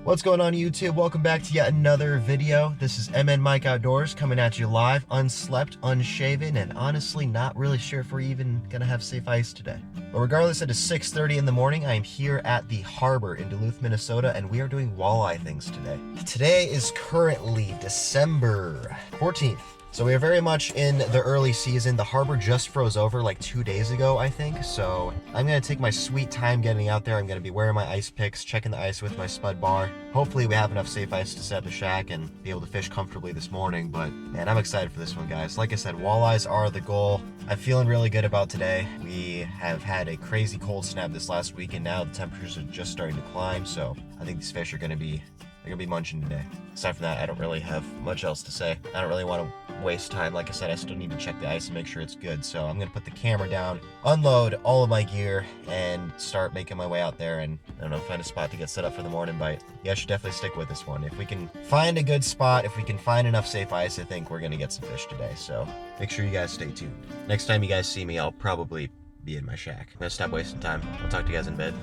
What's going on YouTube? Welcome back to yet another video. This is MN Mike Outdoors coming at you live, unslept, unshaven, and honestly not really sure if we're even gonna have safe ice today. But regardless, it is 6:30 in the morning. I am here at the harbor in Duluth, Minnesota, and we are doing walleye things today. Today is currently December 14th. So we are very much in the early season. The harbor just froze over like 2 days ago, I think. So I'm gonna take my sweet time getting out there. I'm gonna be wearing my ice picks, checking the ice with my spud bar. Hopefully we have enough safe ice to set up a shack and be able to fish comfortably this morning. But man, I'm excited for this one, guys. Like I said, walleyes are the goal. I'm feeling really good about today. We have had a crazy cold snap this last week, and now the temperatures are just starting to climb. So I think these fish are gonna be munching today. Aside from that, I don't really have much else to say. I don't really want to waste time. Like I said, I still need to check the ice and make sure it's good. So I'm going to put the camera down, unload all of my gear, and start making my way out there and, I don't know, find a spot to get set up for the morning bite. You guys should definitely stick with this one. If we can find a good spot, if we can find enough safe ice, I think we're going to get some fish today. So make sure you guys stay tuned. Next time you guys see me, I'll probably be in my shack. I'm going to stop wasting time. I'll talk to you guys in bed.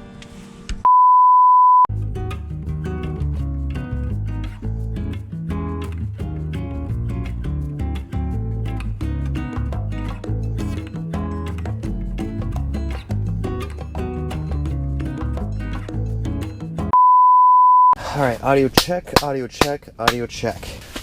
All right, audio check, audio check, audio check.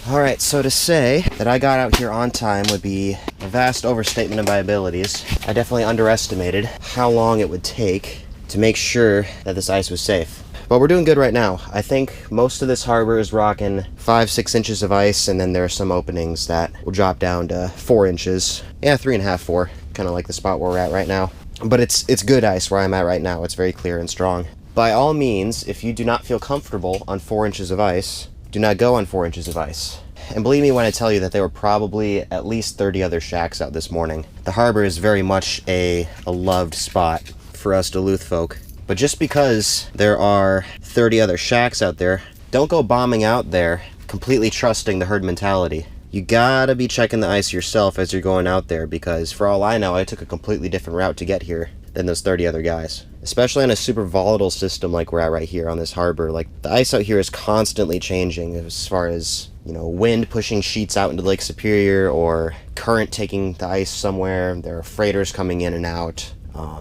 All right, so to say that I got out here on time would be a vast overstatement of my abilities. I definitely underestimated how long it would take to make sure that this ice was safe. But we're doing good right now. I think most of this harbor is rocking 5-6 inches of ice, and then there are some openings that will drop down to 4 inches. Yeah, 3.5, 4, kind of like the spot where we're at right now. But it's good ice where I'm at right now. It's very clear and strong. By all means, if you do not feel comfortable on 4 inches of ice, do not go on 4 inches of ice. And believe me when I tell you that there were probably at least 30 other shacks out this morning. The harbor is very much a loved spot for us Duluth folk. But just because there are 30 other shacks out there, don't go bombing out there completely trusting the herd mentality. You gotta be checking the ice yourself as you're going out there, because for all I know, I took a completely different route to get here than those 30 other guys. Especially on a super volatile system like we're at right here on this harbor. Like, the ice out here is constantly changing as far as, you know, wind pushing sheets out into Lake Superior or current taking the ice somewhere. There are freighters coming in and out.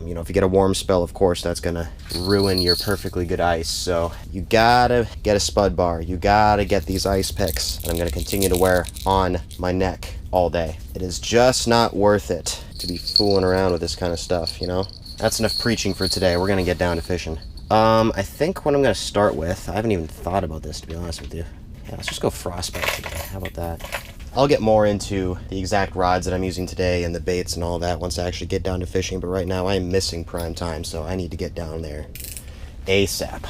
You know, if you get a warm spell, of course, that's gonna ruin your perfectly good ice. So you gotta get a spud bar. You gotta get these ice picks. And I'm gonna continue to wear on my neck all day. It is just not worth it to be fooling around with this kind of stuff, you know? That's enough preaching for today. We're gonna get down to fishing. I think what I'm gonna start with, I haven't even thought about this, to be honest with you. Yeah, let's just go Frostbite today. How about that? I'll get more into the exact rods that I'm using today and the baits and all that once I actually get down to fishing, but right now I'm missing prime time, so I need to get down there ASAP.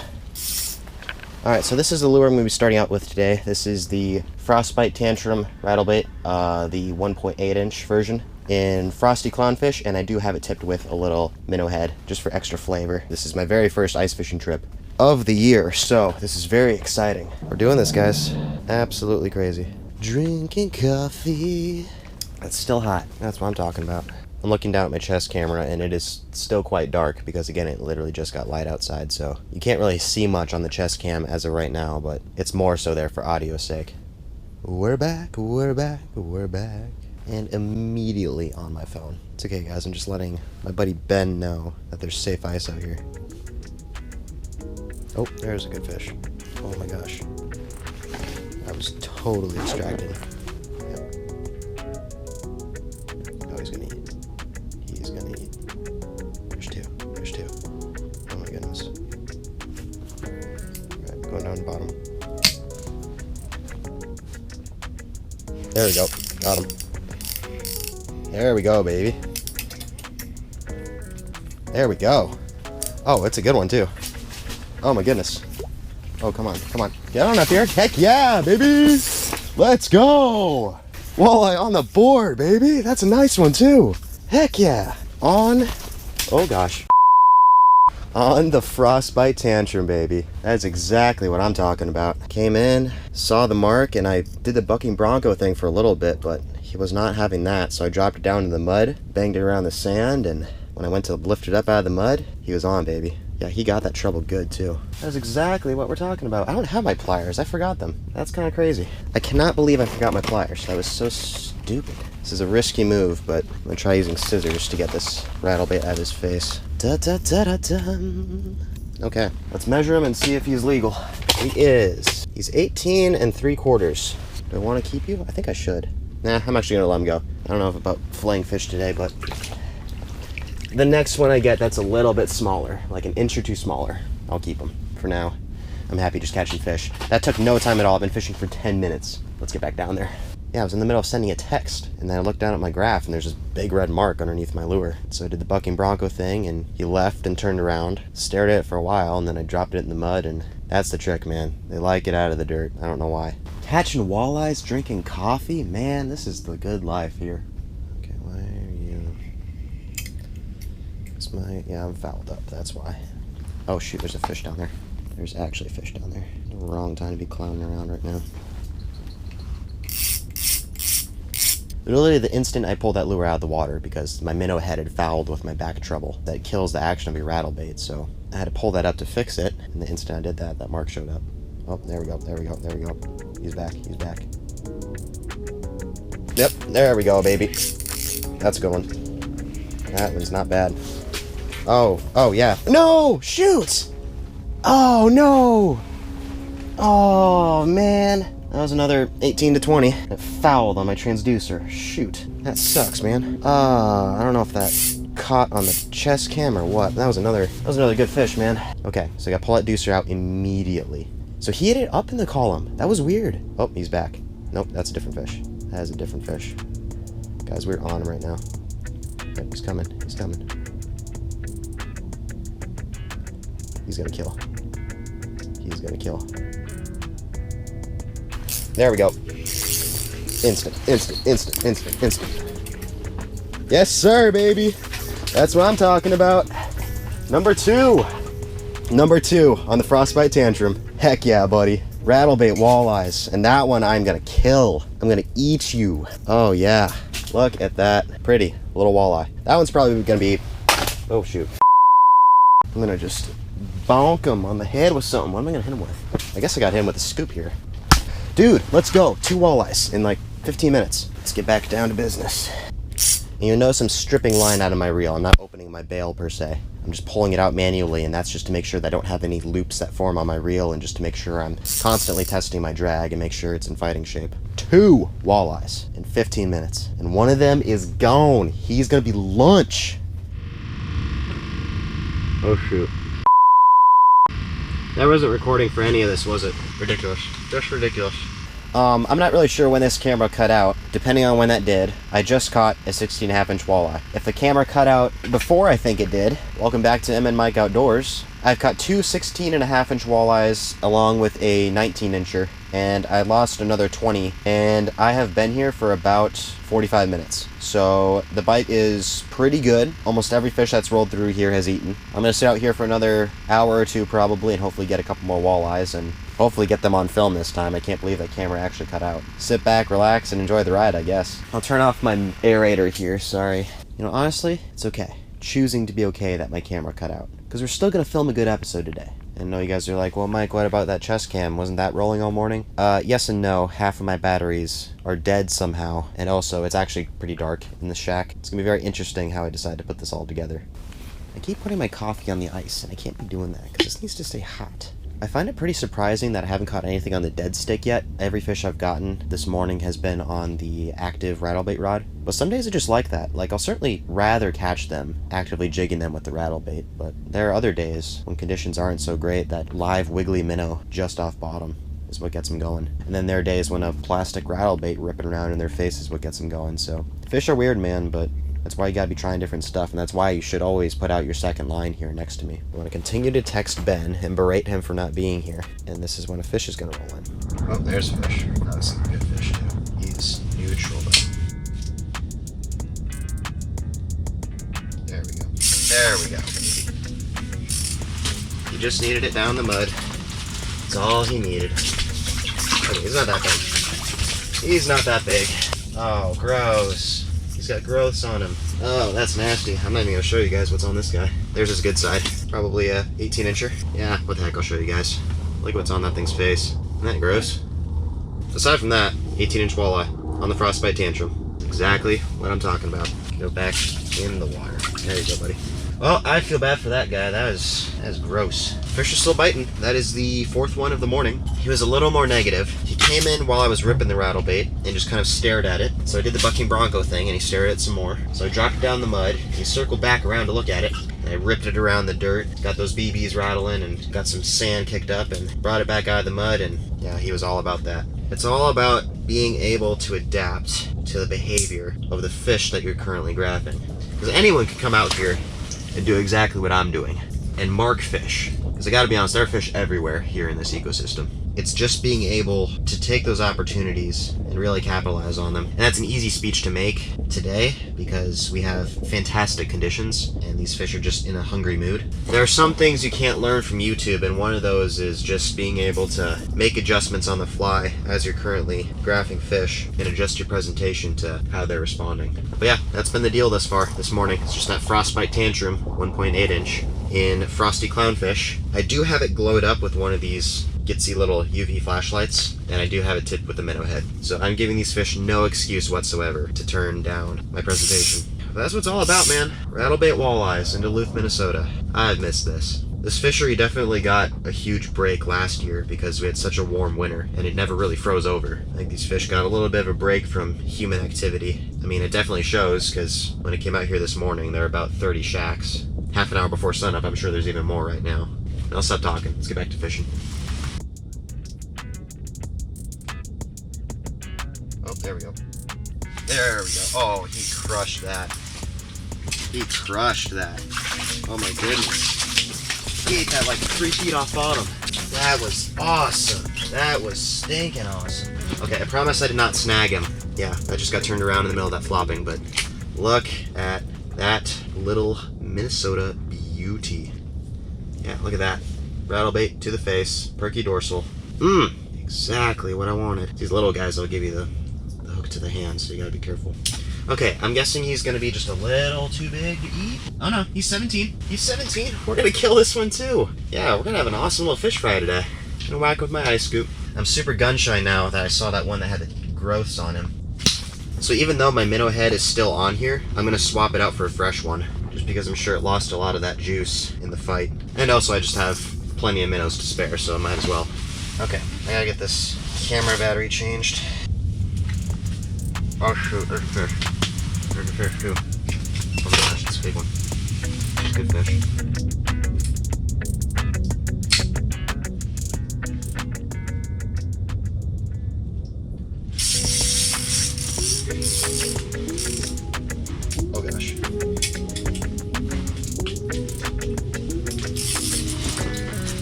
Alright, so this is the lure I'm going to be starting out with today. This is the Frostbite Tantrum Rattlebait, the 1.8 inch version in Frosty Clownfish, and I do have it tipped with a little minnow head just for extra flavor. This is my very first ice fishing trip of the year, so this is very exciting. We're doing this, guys. Absolutely crazy. Drinking coffee. It's still hot. That's what I'm talking about. I'm looking down at my chest camera, and it is still quite dark because, again, it literally just got light outside, so you can't really see much on the chest cam as of right now, but it's more so there for audio's sake. We're back, we're back, we're back. And immediately on my phone. It's okay, guys, I'm just letting my buddy Ben know that there's safe ice out here. Oh, there's a good fish. Oh my gosh. I was totally distracted. Yep. Oh, he's gonna eat. He's gonna eat. There's two. There's two. Oh my goodness. Alright, going down the bottom. There we go. Got him. There we go, baby. There we go. Oh, it's a good one, too. Oh my goodness. Oh, come on, come on. Get on up here. Heck yeah, baby! Let's go! Walleye on the board, baby! That's a nice one, too. Heck yeah! On... Oh, gosh. On the Frostbite Tantrum, baby. That's exactly what I'm talking about. Came in, saw the mark, and I did the bucking bronco thing for a little bit, but he was not having that, so I dropped it down in the mud, banged it around the sand, and when I went to lift it up out of the mud, he was on, baby. Yeah, he got that treble good too. That's exactly what we're talking about. I don't have my pliers. I forgot them. That's kind of crazy. I cannot believe I forgot my pliers. That was so stupid. This is a risky move, but I'm gonna try using scissors to get this rattlebait out of his face. Okay, let's measure him and see if he's legal. He is. He's 18 3/4. Do I want to keep you? I think I should. Nah, I'm actually gonna let him go. I don't know about filleting fish today, but the next one I get that's a little bit smaller, like an inch or two smaller, I'll keep him. For now, I'm happy just catching fish. That took no time at all. I've been fishing for 10 minutes. Let's get back down there. Yeah, I was in the middle of sending a text, and then I looked down at my graph, and there's this big red mark underneath my lure. So I did the bucking bronco thing, and he left and turned around, stared at it for a while, and then I dropped it in the mud, and that's the trick, man. They like it out of the dirt. I don't know why. Catching walleyes, drinking coffee? Man, this is the good life here. Okay, why are you... It's my... Yeah, I'm fouled up, that's why. Oh shoot, there's a fish down there. There's actually a fish down there. The wrong time to be clowning around right now. Literally the instant I pulled that lure out of the water, because my minnow head had fouled with my back treble, that kills the action of your rattlebait, so I had to pull that up to fix it, and the instant I did that, that mark showed up. Oh, there we go, there we go, there we go. He's back, he's back. Yep, there we go, baby. That's a good one. That one's not bad. Oh yeah. No! Shoot! Oh, no! Oh, man. That was another 18 to 20. It fouled on my transducer. Shoot. That sucks, man. I don't know if that caught on the chest cam or what. That was another good fish, man. Okay, so I gotta pull that deucer out immediately. So he hit it up in the column. That was weird. Oh, he's back. Nope, that's a different fish. That is a different fish. Guys, we're on him right now. Yep, he's coming. He's coming. He's gonna kill. He's gonna kill. There we go. Instant, instant, instant, instant, instant. Yes, sir, baby. That's what I'm talking about. Number 2. Number 2 on the Frostbite Tantrum. Heck yeah, buddy. Rattlebait walleyes. And that one I'm gonna kill. I'm gonna eat you. Oh yeah. Look at that. Pretty little walleye. That one's probably gonna be... Oh shoot. I'm gonna just bonk him on the head with something. What am I gonna hit him with? I guess I got hit with a scoop here. Dude, let's go. 2 walleyes in like 15 minutes. Let's get back down to business. And you'll notice I'm stripping line out of my reel. I'm not opening my bail per se. I'm just pulling it out manually, and that's just to make sure that I don't have any loops that form on my reel, and just to make sure I'm constantly testing my drag and make sure it's in fighting shape. 2 walleyes in 15 minutes. And one of them is gone. He's gonna be lunch. Oh shoot. That wasn't recording for any of this, was it? Ridiculous. Just ridiculous. I'm not really sure when this camera cut out. Depending on when that did, I just caught a 16.5-inch walleye. If the camera cut out before I think it did, welcome back to M and Mike Outdoors. I've caught 2 16.5-inch walleyes along with a 19-incher, and I lost another 20, and I have been here for about 45 minutes. So the bite is pretty good. Almost every fish that's rolled through here has eaten. I'm gonna sit out here for another hour or 2 probably, and hopefully get a couple more walleyes, and hopefully get them on film this time. I can't believe that camera actually cut out. Sit back, relax, and enjoy the ride, I guess. I'll turn off my aerator here, sorry. You know, honestly, it's okay. Choosing to be okay that my camera cut out, because we're still gonna film a good episode today. And I know you guys are like, well, Mike, what about that chest cam? Wasn't that rolling all morning? Yes and no. Half of my batteries are dead somehow. And also, it's actually pretty dark in the shack. It's gonna be very interesting how I decide to put this all together. I keep putting my coffee on the ice, and I can't be doing that, because this needs to stay hot. I find it pretty surprising that I haven't caught anything on the dead stick yet. Every fish I've gotten this morning has been on the active rattlebait rod. But some days I just like that. Like, I'll certainly rather catch them actively jigging them with the rattlebait, but there are other days when conditions aren't so great that live wiggly minnow just off bottom is what gets them going. And then there are days when a plastic rattlebait ripping around in their face is what gets them going. So fish are weird, man, but that's why you gotta be trying different stuff, and that's why you should always put out your second line here next to me. I want to continue to text Ben and berate him for not being here, and this is when a fish is gonna roll in. Oh, there's a fish. That's a good fish too. He's neutral though. There we go. There we go, baby. He just needed it down the mud. That's all he needed. Okay, he's not that big. He's not that big. Oh, gross. He's got growths on him. Oh, that's nasty. I'm not even gonna show you guys what's on this guy. There's his good side. Probably a 18-incher. Yeah, what the heck, I'll show you guys. Look what's on that thing's face. Isn't that gross? Aside from that, 18-inch walleye on the Frostbite Tantrum. Exactly what I'm talking about. Go back in the water. There you go, buddy. Well, I feel bad for that guy. That was gross. Fish is still biting. That is the 4th one of the morning. He was a little more negative. He came in while I was ripping the rattlebait and just kind of stared at it. So I did the bucking bronco thing and he stared at it some more. So I dropped it down the mud. He circled back around to look at it. And I ripped it around the dirt, got those BBs rattling and got some sand kicked up and brought it back out of the mud, and yeah, he was all about that. It's all about being able to adapt to the behavior of the fish that you're currently grabbing. Because anyone can come out here and do exactly what I'm doing and mark fish. Because I gotta be honest, there are fish everywhere here in this ecosystem. It's just being able to take those opportunities and really capitalize on them. And that's an easy speech to make today because we have fantastic conditions and these fish are just in a hungry mood. There are some things you can't learn from YouTube, and one of those is just being able to make adjustments on the fly as you're currently graphing fish and adjust your presentation to how they're responding. But yeah, that's been the deal thus far this morning. It's just that Frostbite Tantrum 1.8-inch in Frosty Clownfish. I do have it glowed up with one of these gitsy little UV flashlights, and I do have it tipped with a minnow head. So I'm giving these fish no excuse whatsoever to turn down my presentation. But that's what it's all about, man. Rattlebait walleyes in Duluth, Minnesota. I've missed this. This fishery definitely got a huge break last year because we had such a warm winter and it never really froze over. I think these fish got a little bit of a break from human activity. I mean, it definitely shows because when I came out here this morning, there were about 30 shacks. Half an hour before sunup, I'm sure there's even more right now. I'll stop talking. Let's get back to fishing. Oh, there we go. There we go. Oh, he crushed that. He crushed that. Oh my goodness. He ate that like 3 feet off bottom. That was awesome. That was stinking awesome. Okay, I promise I did not snag him. Yeah, I just got turned around in the middle of that flopping, but look at that little Minnesota beauty. Yeah, look at that. Rattlebait to the face, perky dorsal. Exactly what I wanted. These little guys will give you the hook to the hand, so you gotta be careful. Okay, I'm guessing he's gonna be just a little too big to eat. Oh no, he's 17. He's 17. We're gonna kill this one too. Yeah, we're gonna have an awesome little fish fry today. I'm gonna whack with my ice scoop. I'm super gun shy now that I saw that one that had the growths on him. So even though my minnow head is still on here, I'm gonna swap it out for a fresh one, just because I'm sure it lost a lot of that juice in the fight. And also I just have plenty of minnows to spare, so I might as well. Okay, I gotta get this camera battery changed. Oh shoot, there's a fish. There's a fish too. Oh my gosh, it's a big one. It's a good fish. Oh gosh.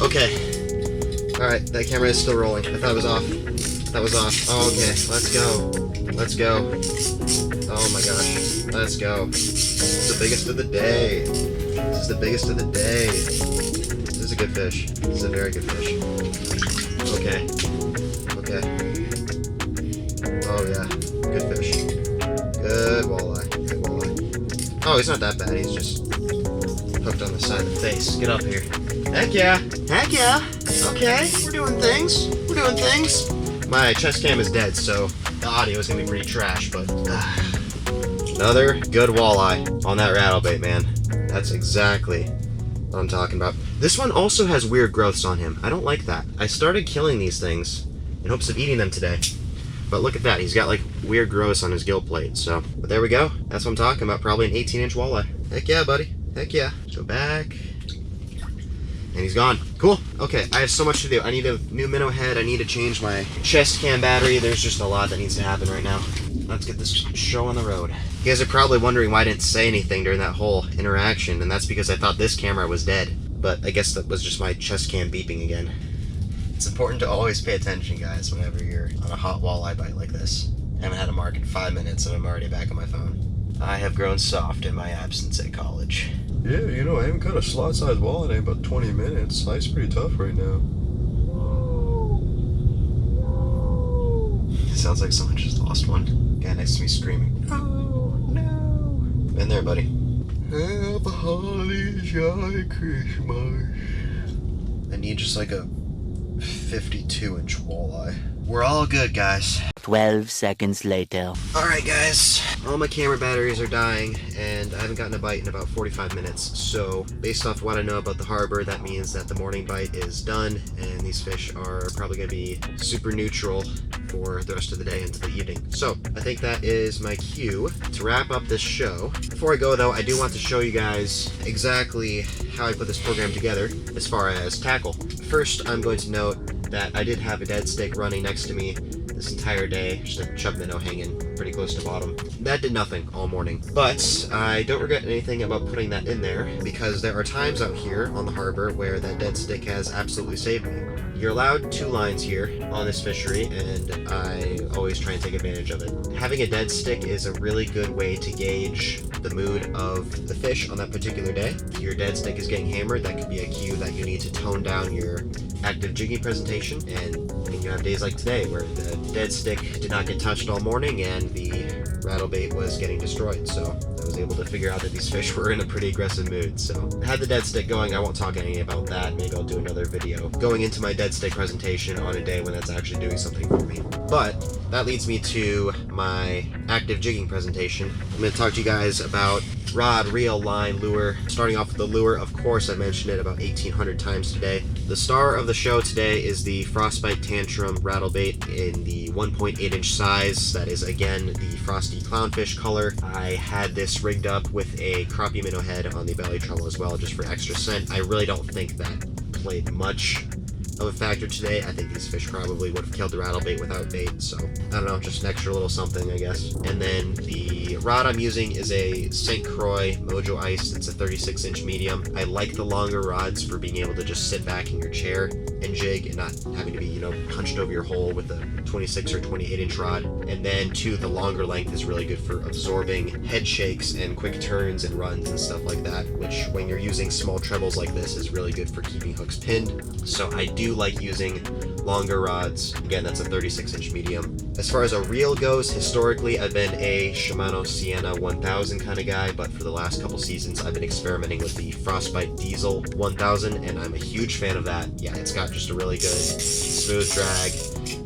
Okay. Alright, that camera is still rolling. I thought it was off. That was off. Oh, okay. Let's go. Let's go. Oh my gosh. Let's go. This is the biggest of the day. This is the biggest of the day. This is a good fish. This is a very good fish. Okay. Okay. Oh yeah. Good fish. Good walleye. Good walleye. Oh, he's not that bad. He's just hooked on the side of the face. Get up here. Heck yeah. Heck yeah. Okay. We're doing things. We're doing things. My chest cam is dead, so the audio is going to be pretty trash, but another good walleye on that rattlebait, man. That's exactly what I'm talking about. This one also has weird growths on him. I don't like that. I started killing these things in hopes of eating them today. But look at that. He's got like weird growths on his gill plate. So, but there we go. That's what I'm talking about. Probably an 18-inch walleye. Heck yeah, buddy. Heck yeah. Go back. And he's gone. Cool. Okay, I have so much to do. I need a new minnow head. I need to change my chest cam battery. There's just a lot that needs to happen right now. Let's get this show on the road. You guys are probably wondering why I didn't say anything during that whole interaction, and that's because I thought this camera was dead. But I guess that was just my chest cam beeping again. It's important to always pay attention, guys, whenever you're on a hot walleye bite like this. I haven't had a mark in 5 minutes, and I'm already back on my phone. I have grown soft in my absence at college. Yeah, you know, I haven't caught a slot-sized walleye in about 20 minutes. Life's pretty tough right now. It sounds like someone just lost one. Guy next to me screaming, "No, no." Been there, buddy. Happy holidays, Jolly Christmas. I need just like a 52-inch walleye. We're all good, guys. 12 seconds later. Alright guys, all my camera batteries are dying and I haven't gotten a bite in about 45 minutes. So based off what I know about the harbor, that means that the morning bite is done and these fish are probably going to be super neutral for the rest of the day into the evening. So I think that is my cue to wrap up this show. Before I go though, I do want to show you guys exactly how I put this program together as far as tackle. First, I'm going to note that I did have a dead stick running next to me this entire day, just a chub minnow hanging pretty close to bottom. That did nothing all morning, but I don't regret anything about putting that in there because there are times out here on the harbor where that dead stick has absolutely saved me. You're allowed 2 lines here on this fishery and I always try and take advantage of it. Having a dead stick is a really good way to gauge the mood of the fish on that particular day. If your dead stick is getting hammered, that could be a cue that you need to tone down your active jigging presentation, and you have days like today where the dead stick did not get touched all morning and the rattlebait was getting destroyed, so I was able to figure out that these fish were in a pretty aggressive mood. So I had the dead stick going. I won't talk any about that. Maybe I'll do another video going into my dead stick presentation on a day when that's actually doing something for me. But that leads me to my active jigging presentation. I'm going to talk to you guys about rod, reel, line, lure. Starting off with the lure, of course, I mentioned it about 1,800 times today. The star of the show today is the Frostbite Tantrum Rattlebait in the 1.8-inch size. That is, again, the Frosty Clownfish color. I had this rigged up with a crappie minnow head on the belly treble as well, just for extra scent. I really don't think that played much of a factor today. I think these fish probably would have killed the rattlebait without bait, so I don't know, just an extra little something, I guess. And then the rod I'm using is a St. Croix Mojo Ice. It's a 36-inch medium. I like the longer rods for being able to just sit back in your chair and jig and not having to be, you know, hunched over your hole with a 26 or 28-inch rod. And then too, the longer length is really good for absorbing head shakes and quick turns and runs and stuff like that, which when you're using small trebles like this is really good for keeping hooks pinned. So I do like using longer rods. Again, that's a 36-inch medium. As far as a reel goes, historically I've been a Shimano Sienna 1000 kind of guy, but for the last couple seasons I've been experimenting with the Frostbite Diesel 1000 and I'm a huge fan of that. Yeah, it's got just a really good smooth drag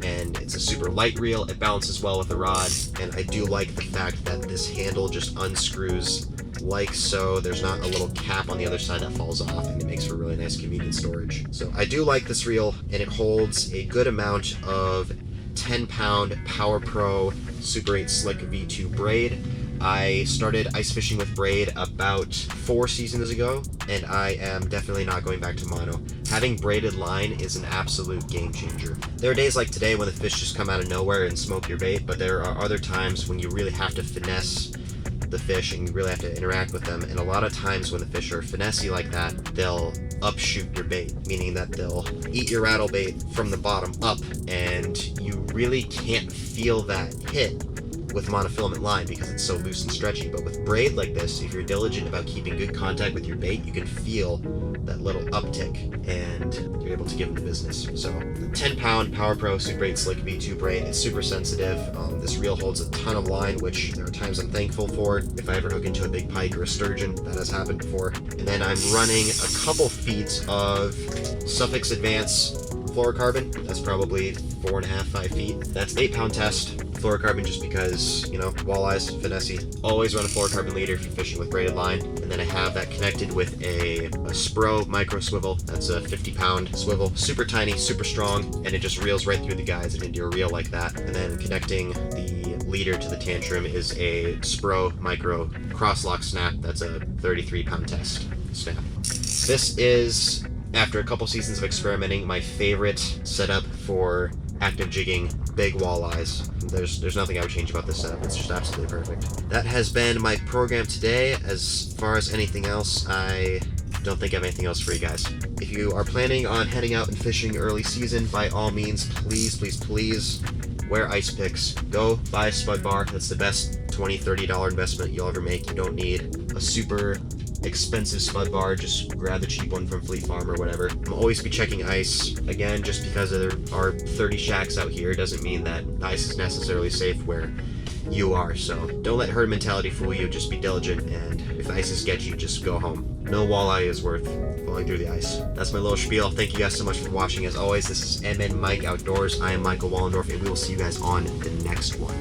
and it's a super light reel. It balances well with the rod, and I do like the fact that this handle just unscrews like so. There's not a little cap on the other side that falls off, and it makes for really nice convenient storage. So I do like this reel, and it holds a good amount of 10-pound PowerPro Super 8 Slick V2 braid. I started ice fishing with braid about 4 seasons ago, and I am definitely not going back to mono. Having braided line is an absolute game changer. There are days like today when the fish just come out of nowhere and smoke your bait, but there are other times when you really have to finesse the fish and you really have to interact with them, and a lot of times when the fish are finessey like that, they'll upshoot your bait, meaning that they'll eat your rattlebait from the bottom up, and you really can't feel that hit with monofilament line because it's so loose and stretchy. But with braid like this, if you're diligent about keeping good contact with your bait, you can feel that little uptick and you're able to give them the business. So the 10-pound PowerPro Super 8 Slick V2 braid is super sensitive. This reel holds a ton of line, which there are times I'm thankful for. If I ever hook into a big pike or a sturgeon, that has happened before. And then I'm running a couple feet of Sufix Advance Fluorocarbon. That's probably 4.5, 5 feet. That's 8-pound test. Fluorocarbon just because, you know, walleyes, finessey. Always run a fluorocarbon leader for fishing with braided line. And then I have that connected with a Spro Micro Swivel. That's a 50-pound swivel. Super tiny, super strong, and it just reels right through the guides and into your reel like that. And then connecting the leader to the Tantrum is a Spro Micro Cross Lock Snap. That's a 33-pound test snap. This is, after a couple seasons of experimenting, my favorite setup for active jigging big walleyes. There's nothing I would change about this setup. It's just absolutely perfect. That has been my program today. As far as anything else, I don't think I have anything else for you guys. If you are planning on heading out and fishing early season, by all means, please wear ice picks. Go buy a spud bar. That's the best $20-$30 investment you'll ever make. You don't need a super expensive spud bar. Just grab the cheap one from Fleet Farm or whatever. I'm always be checking ice. Again, just because there are 30 shacks out here doesn't mean that ice is necessarily safe where you are. So don't let herd mentality fool you. Just be diligent, and if the ice is sketchy, just go home. No walleye is worth falling through the ice. That's my little spiel. Thank you guys so much for watching. As always, this is MN Mike Outdoors. I am Michael Wallendorf, and we will see you guys on the next one.